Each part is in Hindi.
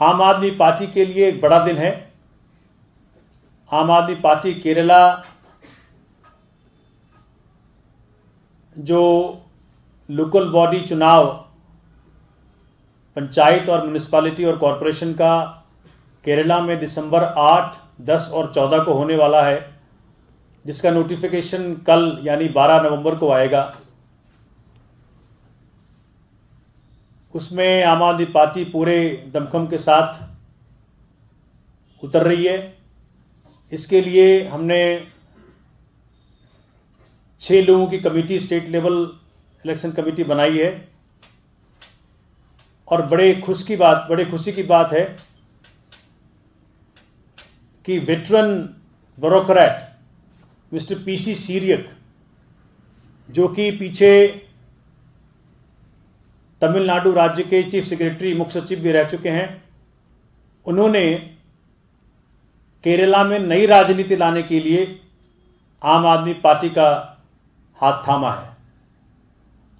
आम आदमी पार्टी के लिए एक बड़ा दिन है। आम आदमी पार्टी केरला जो लोकल बॉडी चुनाव पंचायत और म्यूनिसिपैलिटी और कॉरपोरेशन का केरला में दिसंबर 8, 10 और 14 को होने वाला है, जिसका नोटिफिकेशन कल यानी 12 नवंबर को आएगा। उसमें आम आदमी पार्टी पूरे दमखम के साथ उतर रही है। इसके लिए हमने 6 लोगों की committee, state level election committee बनाई है। और बड़े खुशी की बात है कि veteran bureaucrat mister PC Syriac, जो कि पीछे तमिलनाडु राज्य के चीफ सेक्रेटरी, मुख्य सचिव भी रह चुके हैं, उन्होंने केरला में नई राजनीति लाने के लिए आम आदमी पार्टी का हाथ थामा है।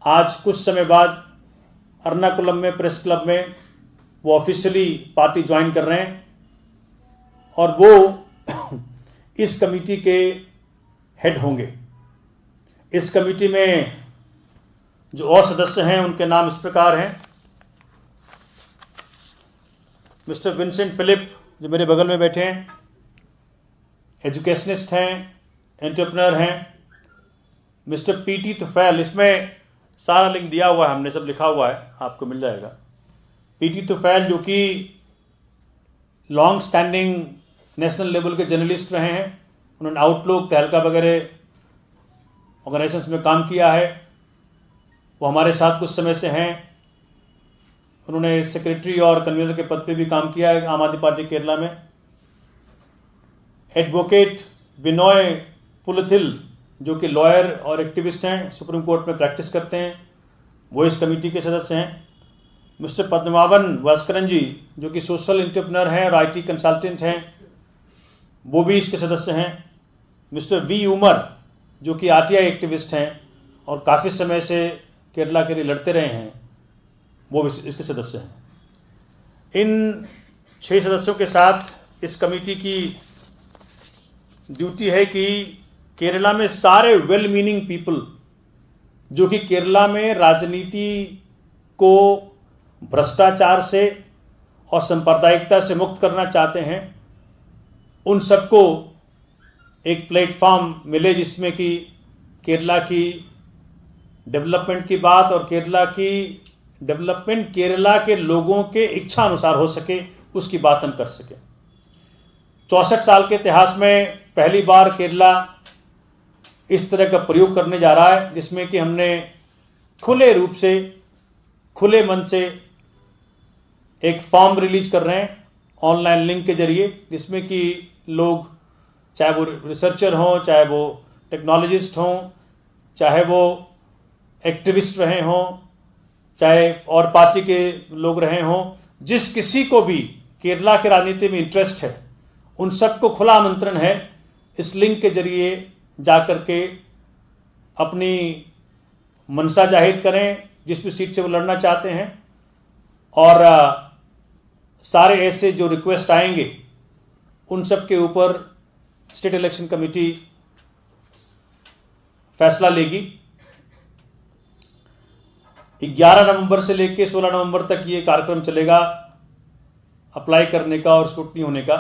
आज कुछ समय बाद एर्नाकुलम में प्रेस क्लब में वो ऑफिशियली पार्टी ज्वाइन कर रहे हैं और वो इस कमेटी के हेड होंगे। इस कमेटी में जो और सदस्य हैं उनके नाम इस प्रकार हैं। मिस्टर विंसेंट फिलिप, जो मेरे बगल में बैठे हैं, एजुकेशनिस्ट हैं, एंटरप्रेन्योर हैं। मिस्टर पीटी तुफैल, इसमें सारा लिंक दिया हुआ है, हमने सब लिखा हुआ है, आपको मिल जाएगा। पीटी तुफैल जो कि लॉन्ग स्टैंडिंग नेशनल लेवल के जर्नलिस्ट रहे हैं, उन्होंने आउटलुक, तहलका वगैरह ऑर्गेनाइजेशंस में काम किया है, वो हमारे साथ कुछ समय से हैं। उन्होंने सेक्रेटरी और कन्वीनर के पद पे भी काम किया है आम आदमी पार्टी केरला में। एडवोकेट बिनॉय पुलथिल, जो कि लॉयर और एक्टिविस्ट हैं, सुप्रीम कोर्ट में प्रैक्टिस करते हैं, वो इस कमेटी के सदस्य हैं। मिस्टर पद्मनाभन भास्करन जी, जो कि सोशल एंटरप्रेन्योर हैं और आईटी कंसल्टेंट हैं, वो भी इसके सदस्य हैं। मिस्टर वी उमर, जो कि आरटीआई एक्टिविस्ट हैं और काफ़ी समय से केरला के लिए लड़ते रहे हैं, वो भी इसके सदस्य हैं। इन 6 सदस्यों के साथ इस कमेटी की ड्यूटी है कि केरला में सारे वेल मीनिंग पीपल जो कि केरला में राजनीति को भ्रष्टाचार से और सांप्रदायिकता से मुक्त करना चाहते हैं, उन सबको एक प्लेटफॉर्म मिले जिसमें कि केरला की डेवलपमेंट की बात और केरला की डेवलपमेंट केरला के लोगों के इच्छा अनुसार हो सके, उसकी बात हम कर सके। 64 साल के इतिहास में पहली बार केरला इस तरह का प्रयोग करने जा रहा है, जिसमें कि हमने खुले रूप से, खुले मन से एक फॉर्म रिलीज कर रहे हैं ऑनलाइन लिंक के जरिए, जिसमें कि लोग, चाहे वो रिसर्चर हों, चाहे वो टेक्नोलॉजिस्ट हों, चाहे वो एक्टिविस्ट रहे हों, चाहे और पार्टी के लोग रहे हों, जिस किसी को भी केरला के राजनीति में इंटरेस्ट है, उन सबको खुला आमंत्रण है इस लिंक के जरिए जाकर के अपनी मनसा जाहिर करें, जिस भी सीट से वो लड़ना चाहते हैं। और सारे ऐसे जो रिक्वेस्ट आएंगे उन सब के ऊपर स्टेट इलेक्शन कमेटी फैसला लेगी। 11 नवंबर से लेकर 16 नवंबर तक ये कार्यक्रम चलेगा, अप्लाई करने का और स्क्रूटनी होने का,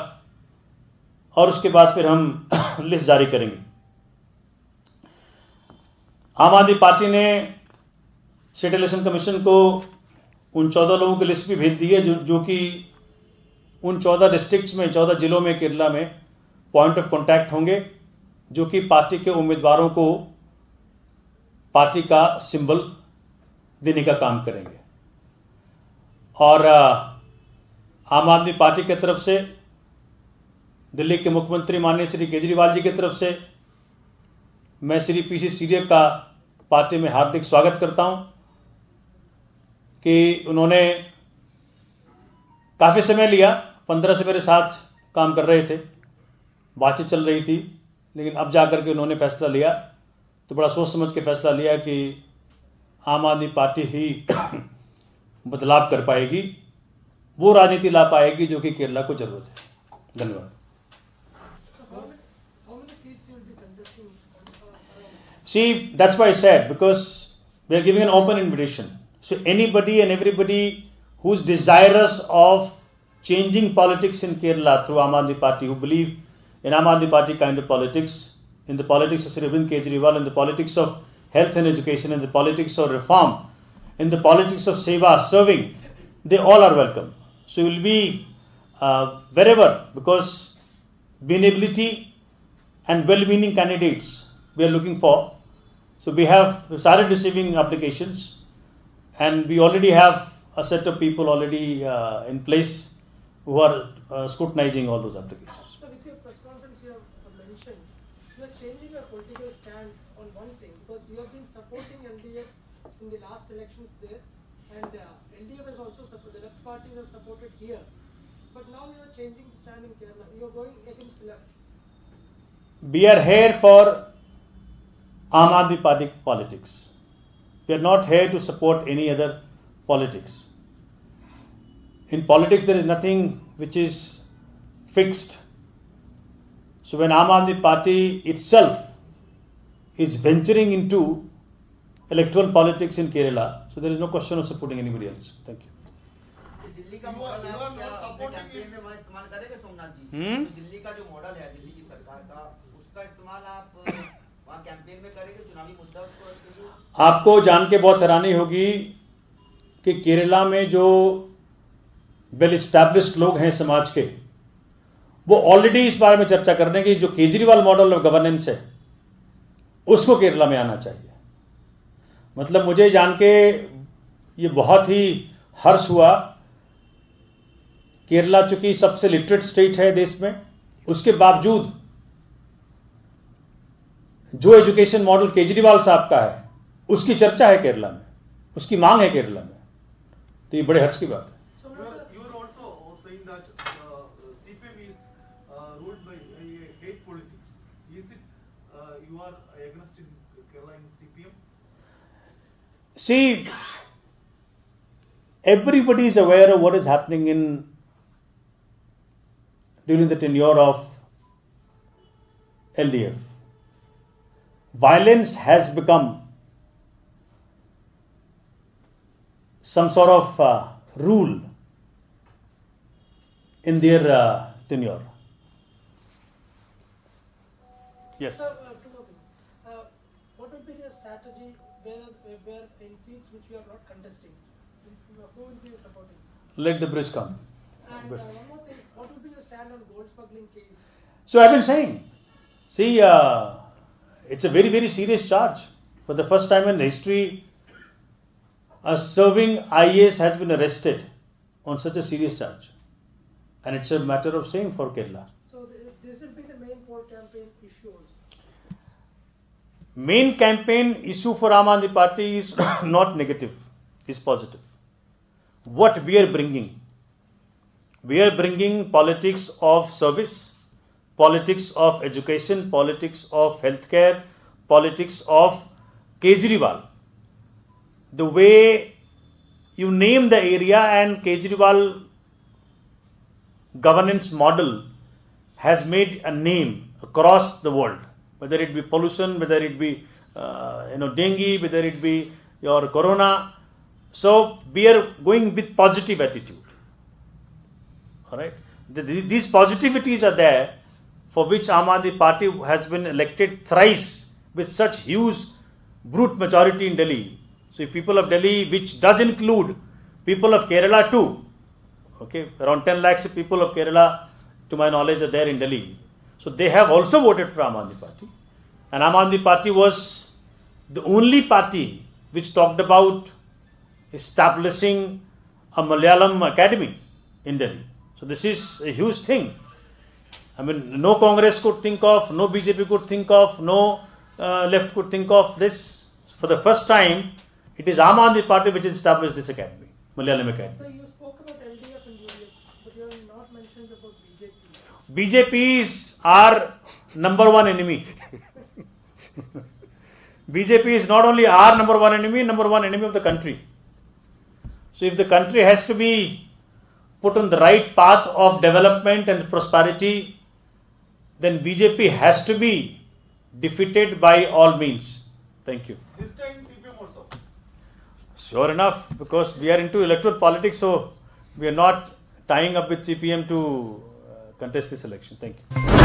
और उसके बाद फिर हम लिस्ट जारी करेंगे। आम आदमी पार्टी ने स्टेट इलेक्शन कमीशन को उन 14 लोगों की लिस्ट भी भेज दी है जो कि उन 14 डिस्ट्रिक्ट्स में, 14 जिलों में केरला में पॉइंट ऑफ कॉन्टैक्ट होंगे, जो कि पार्टी के उम्मीदवारों को पार्टी का सिंबल देने का काम करेंगे। और आम आदमी पार्टी की तरफ से दिल्ली के मुख्यमंत्री माननीय श्री केजरीवाल जी की तरफ से मैं श्री पीसी सीरियक का पार्टी में हार्दिक स्वागत करता हूं कि उन्होंने काफ़ी समय लिया, 15 से मेरे साथ काम कर रहे थे, बातचीत चल रही थी, लेकिन अब जाकर के उन्होंने फैसला लिया, तो बड़ा सोच समझ के फैसला लिया कि आम आदमी पार्टी ही बदलाव कर पाएगी वो राजनीति ला पाएगी जो कि केरला को जरूरत है। धन्यवाद। See, that's why I said, because we are giving an open invitation. So anybody and everybody who's desirous of changing politics in Kerala through Aam Aadmi Party, who believe in Aam Aadmi Party kind of politics, in the politics of Sri Arvind Kejriwal, in the politics of health and education, in the politics of reform, in the politics of seva, serving, they all are welcome. So you will be wherever, because benevolity and well-meaning candidates we are looking for. So we have started receiving applications, and we already have a set of people already in place who are scrutinizing all those applications. So with your press conference you have mentioned, you are changing your political stand on one thing, because you have been supporting LDF in the last elections there, and LDF has also supported, the left parties have supported here. But now you are changing the stand in Kerala, you are going against left. We are here for Aam Aadmi Party politics. We are not here to support any other politics. In politics, there is nothing which is fixed. So when Aam Aadmi Party itself is venturing into electoral politics in Kerala, so there is no question of supporting anybody else. Thank you. Delhi का मॉडल है, क्या कैंपेन में वहाँ इस्तेमाल करेंगे सोमनाथ जी? तो दिल्ली का जो मॉडल है दिल्ली की सरकार का, उसका इस्तेमाल आप वहाँ कैंपेन में करेंगे, चुनावी मुद्दा को? आपको जान के बहुत हैरानी होगी कि केरला में जो वेल एस्टैब्लिश्ड लोग हैं समाज के, वो ऑलरेडी इस बारे में चर्चा कर रहे हैं कि जो केजरीवाल मॉडल ऑफ गवर्नेंस है उसको केरला में आना चाहिए। मतलब मुझे जान के ये बहुत ही हर्ष हुआ। केरला चूंकि सबसे लिटरेट स्टेट है देश में, उसके बावजूद जो एजुकेशन मॉडल केजरीवाल साहब का है उसकी चर्चा है केरला में, उसकी मांग है केरला में। तो ये बड़े हर्ष की बात है। You are also saying that CPM is ruled by hate politics. Is it you are against in Kerala in CPM? See, everybody is aware of what is happening during the tenure of LDF. Violence has become some sort of rule in their tenure. Yes. Sir, two more things. What would be your strategy where in seats which you are not contesting? Who will be supporting? Let the bridge come. And one more thing, what would be your stand on gold smuggling case? So I've been saying, see, it's a very, very serious charge. For the first time in history, a serving IAS has been arrested on such a serious charge. And it's a matter of shame for Kerala. So this will be the main poll campaign issue also. Main campaign issue for Aam Aadmi Party is not negative, is positive. What we are bringing politics of service, politics of education, politics of healthcare, politics of Kejriwal. The way you name the area, and Kejriwal governance model has made a name across the world, whether it be pollution, whether it be dengue, whether it be your corona. So we are going with positive attitude. All right, these positivities are there, for which Aam Aadmi Party has been elected thrice with such huge brute majority in Delhi. So if people of Delhi, which does include people of Kerala too, okay, around 10 lakhs of people of Kerala, to my knowledge, are there in Delhi. So they have also voted for Aam Aadmi Party. And Aam Aadmi Party was the only party which talked about establishing a Malayalam academy in Delhi. So this is a huge thing. I mean, no Congress could think of, no BJP could think of, no left could think of this. For the first time, it is Aam Aadmi Party which has established this academy, Malayalam Academy. So you spoke about LDF and UDF, but you have not mentioned about BJP. BJP is our number one enemy. BJP is not only our number one enemy of the country. So if the country has to be put on the right path of development and prosperity, then BJP has to be defeated by all means. Thank you. This time CPM also. Sure enough, because we are into electoral politics, so we are not tying up with CPM to contest this election. Thank you.